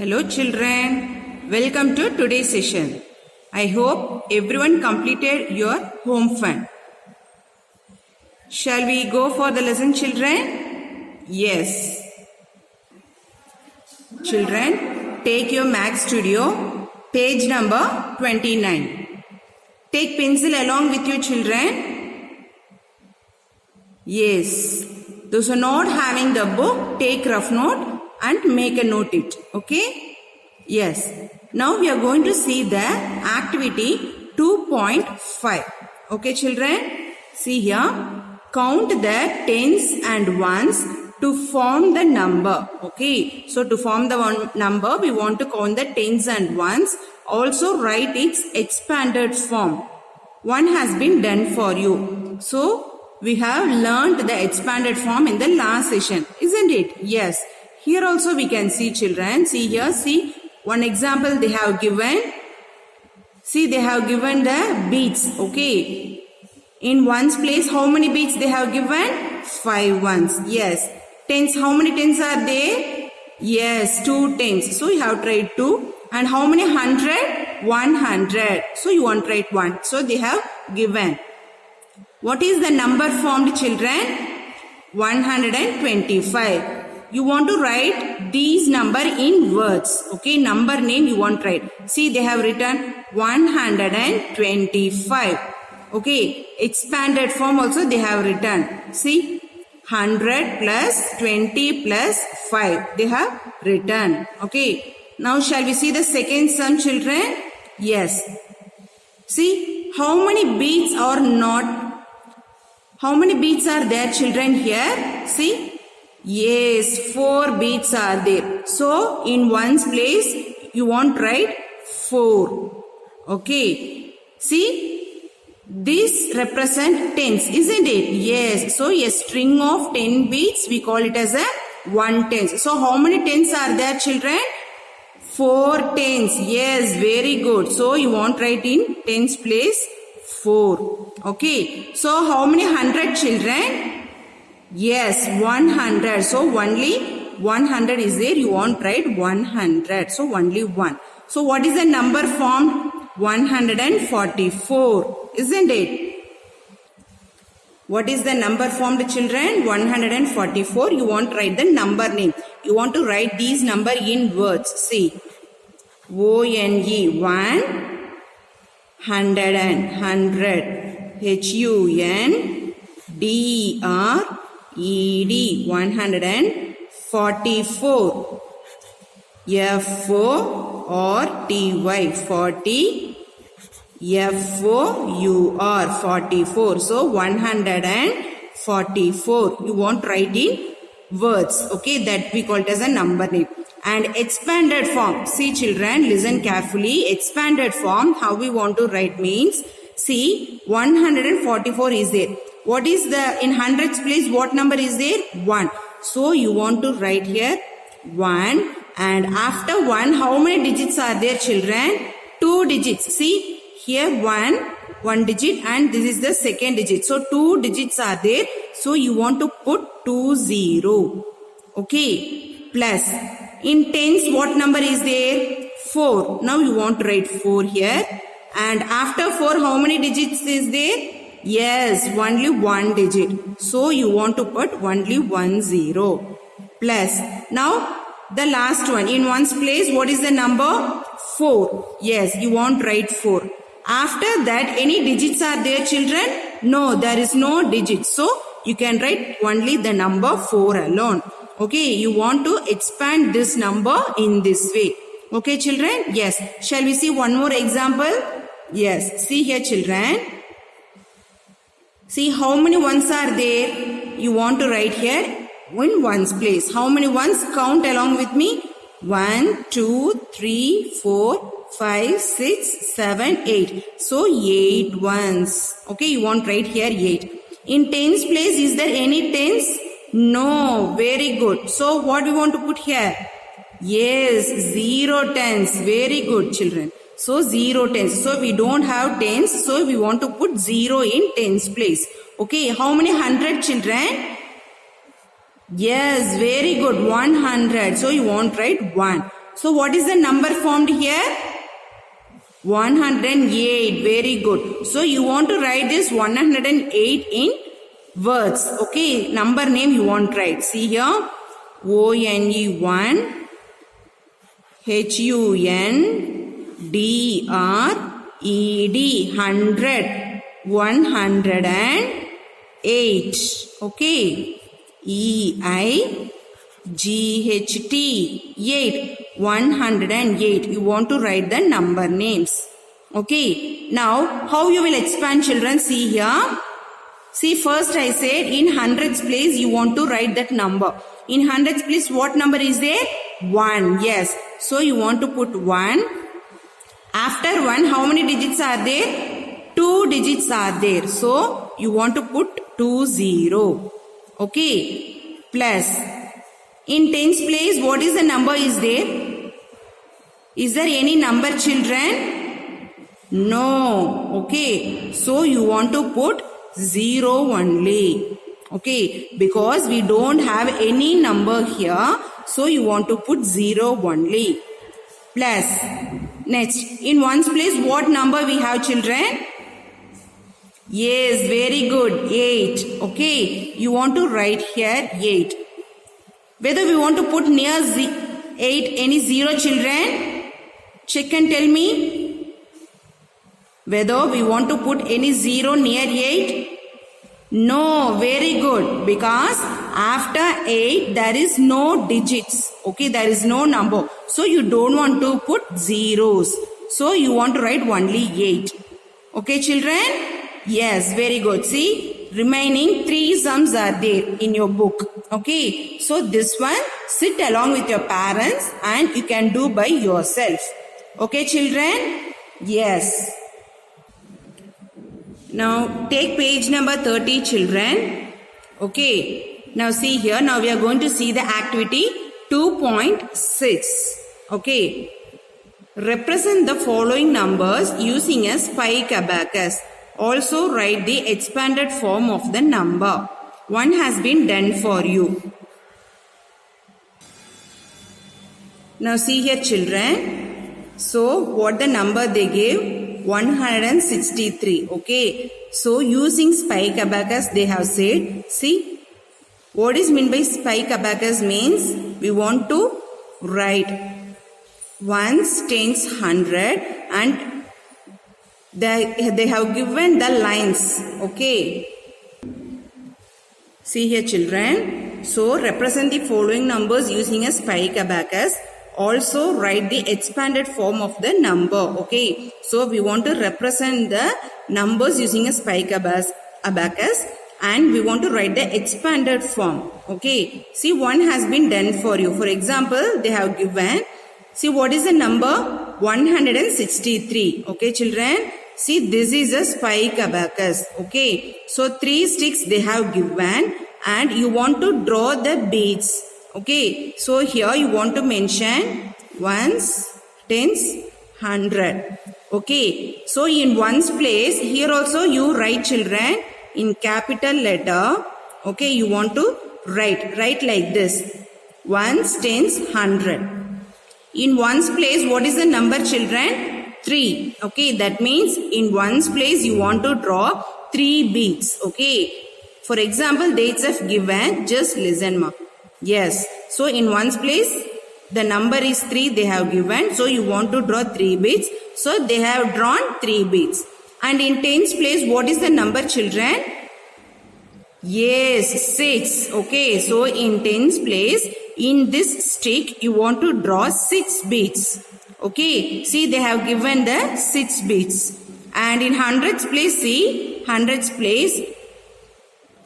Hello children, welcome to today's session. I hope everyone completed your home fun. Shall we go for the lesson children? Yes. Children, take your Max Studio, page number 29. Take pencil along with you children. Yes. Those who are not having the book, take rough note and make a note it. Okay? Yes. Now we are going to see the activity 2.5. Okay children? See here. Count the tens and ones to form the number. Okay. So to form the number, we want to count the tens and ones. Also write its expanded form. One has been done for you. So we have learned the expanded form in the last session. Isn't it? Yes. Here also we can see children. See here. See one example they have given. See they have given the beats. Okay. In ones place how many beats they have given? 5 ones. Yes. Tens. How many tens are there? Yes. 2 tens. So you have tried 2. And how many 100? 100. So you want to write 1. So they have given. What is the number formed children? 125. You want to write these number in words. Okay, number name you want to write. See they have written 125. Okay, expanded form also they have written. See 100 plus 20 plus 5 they have written. Okay, now shall we see the second sum children? Yes. See how many beats are not. How many beats are there children here? See. Yes, 4 beats are there. So, in ones place, you want to write 4. Okay. See, this represent tens, isn't it? Yes. So, a string of 10 beats, we call it as a 1 tens. So, how many tens are there children? 4 tens. Yes, very good. So, you want to write in tens place 4. Okay. So, how many 100 children? Yes, 100. So, only 100 is there. You want to write 100. So, only 1. So, what is the number formed? 144. Isn't it? What is the number formed children? 144. You want to write the number name. You want to write these number in words. See. O-N-E 1. 100. H-U-N-D-E-R ED 144. F-O-R-T-Y 40. F-O-U-R 44. So 144. You want to write in words. Okay, that we call it as a number name. And expanded form. See children, listen carefully. Expanded form, how we want to write means. See, 144 is there. What is the, in hundreds place, what number is there? 1. So, you want to write here 1. And after 1, how many digits are there children? 2 digits. See, here 1 digit and this is the second digit. So, 2 digits are there. So, you want to put 20. Okay. Plus, in tens, what number is there? 4. Now, you want to write 4 here. And after 4, how many digits is there? Yes, only 1 digit. So, you want to put only 10. Plus, now, the last one. In ones place, what is the number? 4. Yes, you want to write 4. After that, any digits are there, children? No, there is no digit. So, you can write only the number 4 alone. Okay, you want to expand this number in this way. Okay, children? Yes. Shall we see one more example? Yes. See here, children. See how many ones are there? You want to write here in ones place. How many ones? Count along with me. 1, 2, 3, 4, 5, 6, 7, 8. So 8 ones. Okay, you want to write here 8. In tens place, is there any tens? No. Very good. So what we want to put here? Yes, 0 tens. Very good children. So 0 tens. So we don't have tens. So we want to put 0 in tens place. Okay. How many 100 children? Yes, very good. 100. So you want to write 1. So what is the number formed here? 108. Very good. So you want to write this 108 in words. Okay, number name you want to write. See here, O-N-E 1, H-U-N-D-R-E-D 100, 108. Okay, E-I-G-H-T 8, 108. You want to write the number names. Okay, now how you will expand, children? See here. See, first I said in hundreds place you want to write that number. In hundreds place what number is there? 1. Yes. So you want to put 1. After 1 how many digits are there? 2 digits are there. So you want to put 20. Okay. Plus. In tens place what is the number is there? Is there any number, children? No. Okay. So you want to put 0 only. Okay, because we don't have any number here, so you want to put 0 only. Plus, next, in ones place what number we have, children? Yes, very good, 8. Okay, you want to write here 8. Whether we want to put near 8 any 0, children? Check and tell me. Whether we want to put any 0 near 8? No, very good, because after 8 there is no digits. Okay, there is no number. So you don't want to put zeros. So you want to write only 8. Okay, children? Yes, very good. See, remaining 3 sums are there in your book. Okay, so this one sit along with your parents and you can do by yourself. Okay, children? Yes. Now take page number 30, children. Okay. Now see here. Now we are going to see the activity 2.6. Okay. Represent the following numbers using a spike abacus. Also write the expanded form of the number. One has been done for you. Now see here, children. So what the number they gave? 163. Okay, so using spike abacus they have said, see what is meant by spike abacus means we want to write ones, tens, 100 and they have given the lines. Okay, see here, children. So represent the following numbers using a spike abacus. Also write the expanded form of the number. Okay, so we want to represent the numbers using a spike abacus and we want to write the expanded form. Okay, see, one has been done for you. For example, they have given, see what is the number? 163. Okay, children, see this is a spike abacus. Okay, so 3 sticks they have given and you want to draw the beads. Okay, so here you want to mention ones, tens, 100. Okay, so in ones place, here also you write, children, in capital letter. Okay, you want to write like this. Ones, tens, 100. In ones place, what is the number, children? 3. Okay, that means in ones place you want to draw 3 beads. Okay, for example, dates have given, just listen ma. Yes, so in ones place the number is 3 they have given, so you want to draw 3 beads, so they have drawn 3 beads. And in tens place what is the number, children? Yes, 6. Okay, so in tens place in this stick you want to draw 6 beads. Okay, see they have given the 6 beads. And in hundreds place, see hundreds place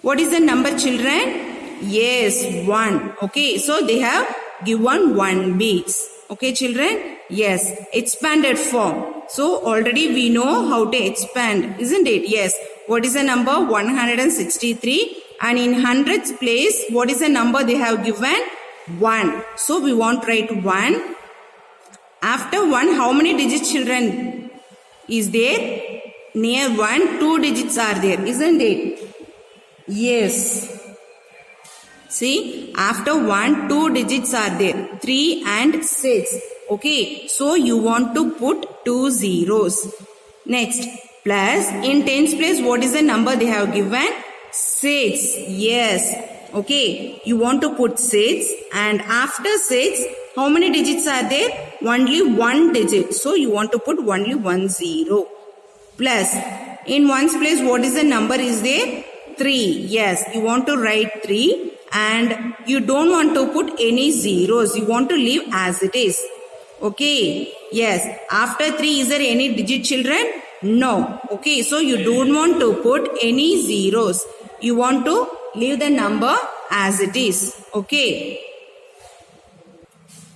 what is the number, children? Yes, 1. Okay, so they have given 1 beads. Okay, children? Yes, expanded form. So already we know how to expand, isn't it? Yes. What is the number? 163. And in hundreds place, what is the number they have given? 1. So we want to write 1. After 1, how many digits, children, is there? Near 1, 2 digits are there, isn't it? Yes. See, after 1, 2 digits are there. 3 and 6. Okay, so you want to put 2 zeros. Next, plus in tens place, what is the number they have given? 6. Yes. Okay, you want to put 6 and after 6, how many digits are there? Only one digit. So you want to put only 1 zero. Plus, in ones place, what is the number is there? 3. Yes, you want to write 3 and you don't want to put any zeros. You want to leave as it is. Okay. Yes. After 3, is there any digit, children? No. Okay. So you don't want to put any zeros. You want to leave the number as it is. Okay.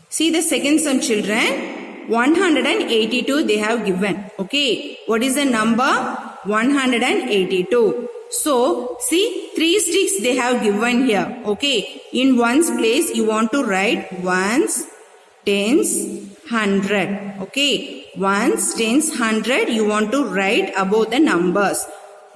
See the second sum, children. 182 they have given. Okay. What is the number? 182. So, see 3 sticks they have given here. Okay. In ones place, you want to write ones, tens, 100. Okay. Ones, tens, 100. You want to write above the numbers.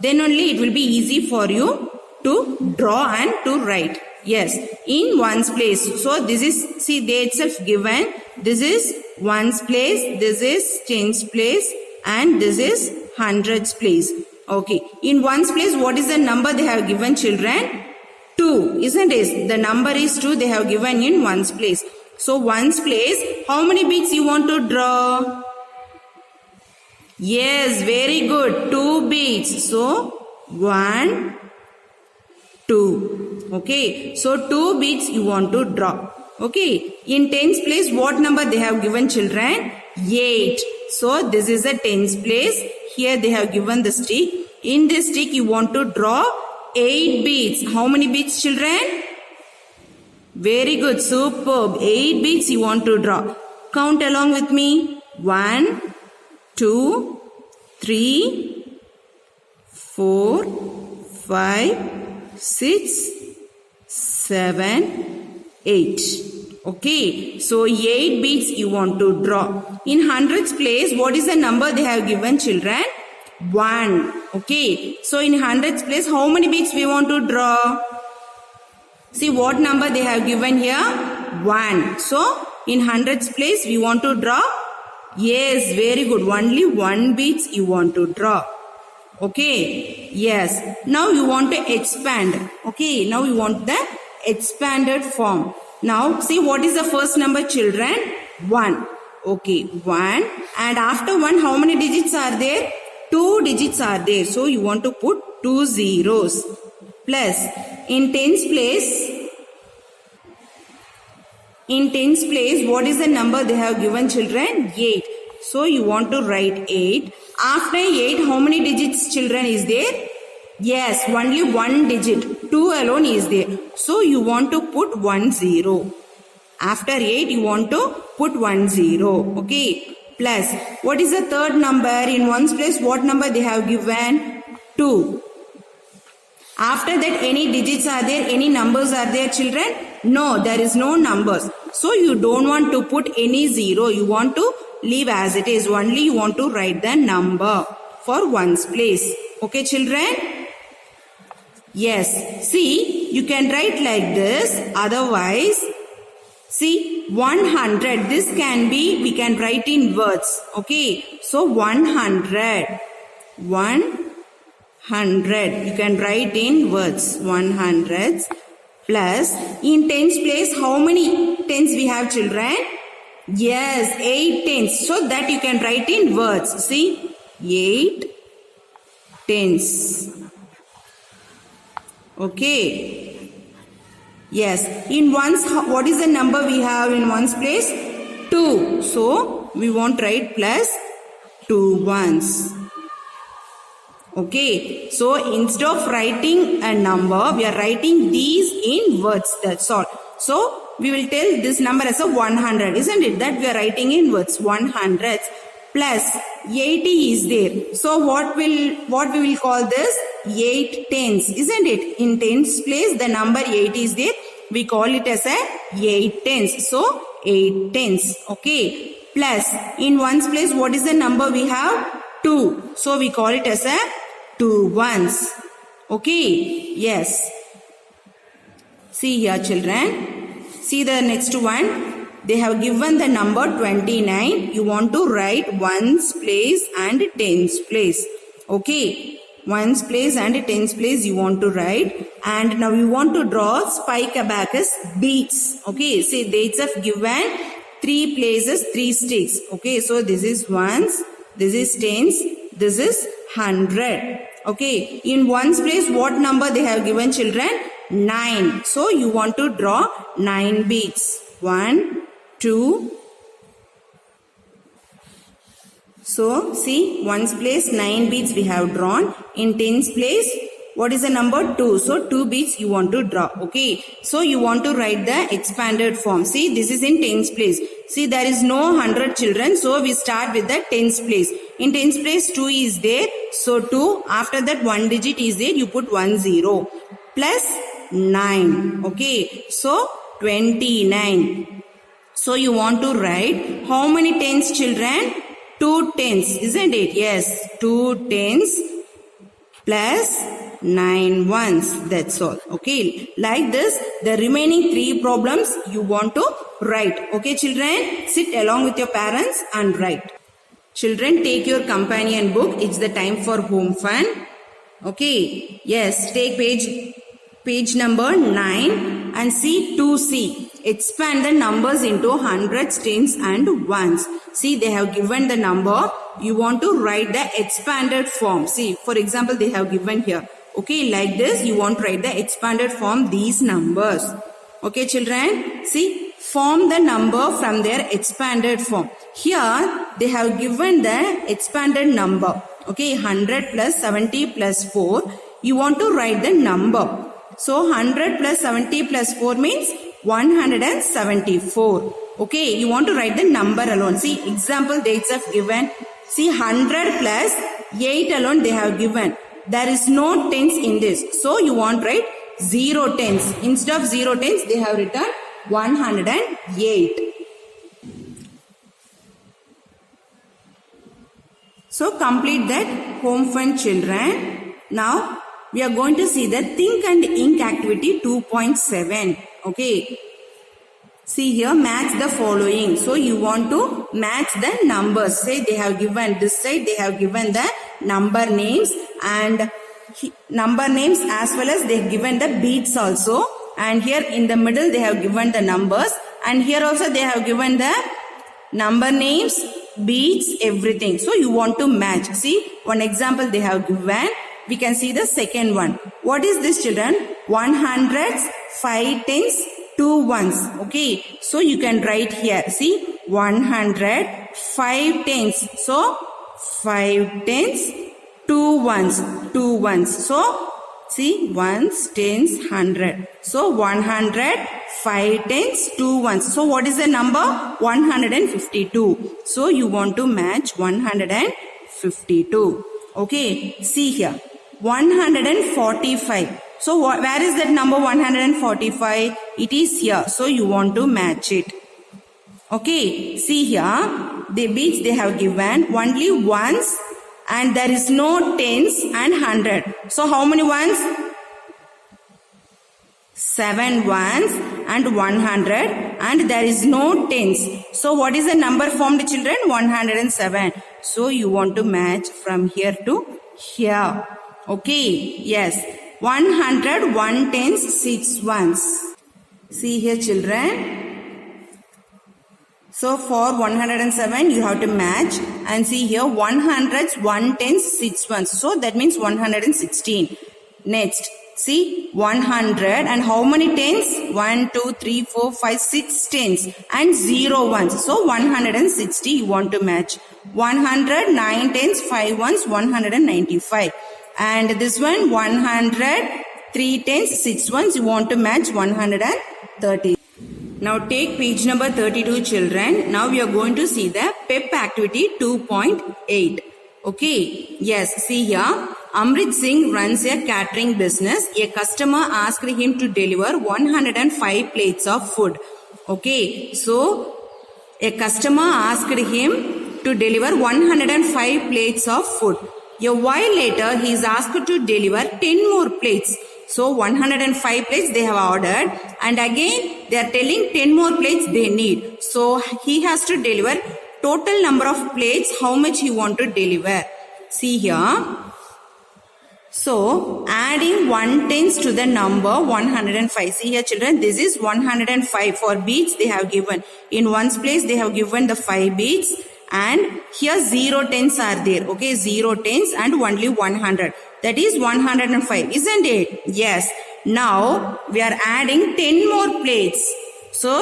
Then only it will be easy for you to draw and to write. Yes. In ones place. So, this is, see they itself given. This is ones place. This is tens place. And this is hundreds place. Okay. In ones place, what is the number they have given, children? 2. Isn't it? The number is 2 they have given in ones place. So, ones place, how many beats you want to draw? Yes, very good. 2 beats. So, 1, 2. Okay. So, 2 beats you want to draw. Okay. In tens place, what number they have given, children? 8. So, this is the tens place. Here they have given the stick. In this stick, you want to draw 8 beads. How many beads, children? Very good. Superb. 8 beads you want to draw. Count along with me. 1, 2, 3, 4, 5, 6, 7, 8. Okay. So, 8 beads you want to draw. In hundreds place, what is the number they have given, children? 1. Okay. So, in hundreds place, how many beads we want to draw? See what number they have given here? 1. So, in hundreds place, we want to draw? Yes, very good. Only 1 beads you want to draw. Okay. Yes. Now, you want to expand. Okay. Now, you want the expanded form. Now, see what is the first number, children? 1. Okay. 1. And after 1, how many digits are there? 2 digits are there. So, you want to put 2 zeros. Plus, in tens place, what is the number they have given, children? 8. So, you want to write 8. After 8, how many digits, children, is there? Yes, only 1 digit. 2 alone is there. So, you want to put 1 zero. After 8, you want to put 1 zero. Okay. Plus, what is the third number? In ones place, what number they have given? 2. After that, any digits are there? Any numbers are there, children? No, there is no numbers. So, you don't want to put any zero. You want to leave as it is. Only you want to write the number for ones place. Okay, children? Yes. See, you can write like this. Otherwise, see, 100. This can be, we can write in words. Okay. So, 100. 100. You can write in words. 100. Plus, in tens place, how many tens we have, children? Yes, 8 tens. So, that you can write in words. See, 8 tens. Okay. Yes. In ones, what is the number we have in ones place? 2. So, we want to write plus 2 ones. Okay. So, instead of writing a number, we are writing these in words. That's all. So, we will tell this number as a 100. Isn't it? That we are writing in words. 100 plus 80 is there. So, what we will call this? 8 tens. Isn't it? In tens place, the number 8 is there. We call it as a 8 tens. So, 8 tens. Okay. Plus, in ones place, what is the number we have? 2. So, we call it as a 2 ones. Okay. Yes. See here, children. See the next one. they have given the number 29. You want to write ones place and tens place. Okay, ones place and tens place you want to write. And now you want to draw spike abacus beads. Okay, see dates have given 3 places, 3 sticks. Okay, so this is ones, this is tens, this is 100. Okay, in ones place what number they have given children? 9. So you want to draw 9 beads. 1, 2. So see, ones place 9 beads we have drawn. In tens place, what is the number? 2. So 2 beads you want to draw. Okay, so you want to write the expanded form. See, this is in tens place. See, there is no 100 children, so we start with the tens place. In tens place 2 is there, so 2. After that 1 digit is there, you put 1 0 plus 9. Okay, so 29. So you want to write how many tens children? 2 tens, isn't it? Yes, 2 tens plus 9 ones. That's all. Okay, like this the remaining 3 problems you want to write. Okay children, sit along with your parents and write. Children, take your companion book. It's the time for home fun. Okay, yes, take page number 9 and see 2C. Expand the numbers into hundreds, tens and ones. See, they have given the number. You want to write the expanded form. See, for example, they have given here. Okay, like this, you want to write the expanded form, these numbers. Okay, children, see, form the number from their expanded form. Here, they have given the expanded number. Okay, 100 plus 70 plus 4. You want to write the number. So, 100 plus 70 plus 4 means 174. Okay, you want to write the number alone. See, example dates have given. See, 100 plus 8 alone they have given. There is no tens in this. So, you want to write 0 tens. Instead of 0 tens, they have written 108. So, complete that home fun children. Now, we are going to see the Think and Ink activity 2.7. Okay. See here, match the following. So, you want to match the numbers. Say they have given this side, they have given the number names and number names as well as they have given the beats also. And here in the middle, they have given the numbers. And here also they have given the number names, beats, everything. So, you want to match. See, one example they have given. We can see the second one. What is this children? 100s, 5 tens, 2 ones. Okay. So you can write here. See 100, 5 tens. So 5 tens, 2 ones. 2 ones. So see ones, tens, 100. So 100, 5 tens, 2 ones. So what is the number? 152. So you want to match 152. Okay. See here. 145. So where is that number 145? It is here. So you want to match it. Okay. See here. The beats they have given only ones and there is no tens and 100. So how many ones? 7 ones and 100 and there is no tens. So what is the number formed children? 107. So you want to match from here to here. Okay. Yes. 100, 1 tens, 6 ones. See here children. So for 107 you have to match and see here 100s, 1 tens, 6 ones. So that means 116. Next. See 100 and how many tens? 1, 2, 3, 4, 5, 6 tens and 0 ones. So 160 you want to match. 100, 9 tens, 5 ones, 195. And this one 100, 3 tens, 6 ones you want to match 130. Now take page number 32 children. Now we are going to see the PEP activity 2.8. Okay. Yes. See here. Amrit Singh runs a catering business. A customer asked him to deliver 105 plates of food. Okay. So, a customer asked him to deliver 105 plates of food. A while later, he is asked to deliver 10 more plates. So, 105 plates they have ordered. And again, They are telling 10 more plates they need. So he has to deliver total number of plates, how much he want to deliver. See here. So adding 1/10 to the number 105. See here children, this is 105 for beads they have given. In ones place they have given the 5 beads and here 0/10s are there. Okay, 0/10s and only 100. That is 105, isn't it? Yes. Now we are adding 10 more plates. So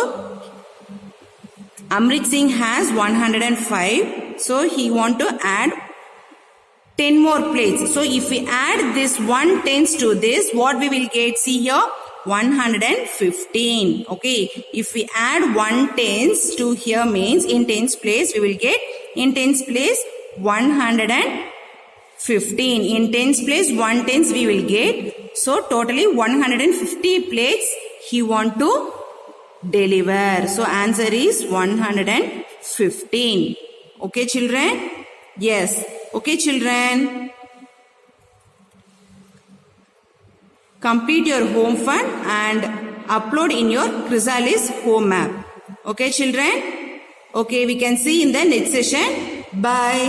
Amrit Singh has 105. So he want to add 10 more plates. So if we add this 1/10 to this, what we will get? See here, 115. Okay. If we add 1/10 to here means in tens place we will get in tens place 115. In tens place 1/10 we will get. So totally 150 plates he want to deliver. So answer is 115. Okay children? Yes. Okay children. Complete your home fund and upload in your Chrysalis home app. Okay children? Okay, we can see in the next session. Bye.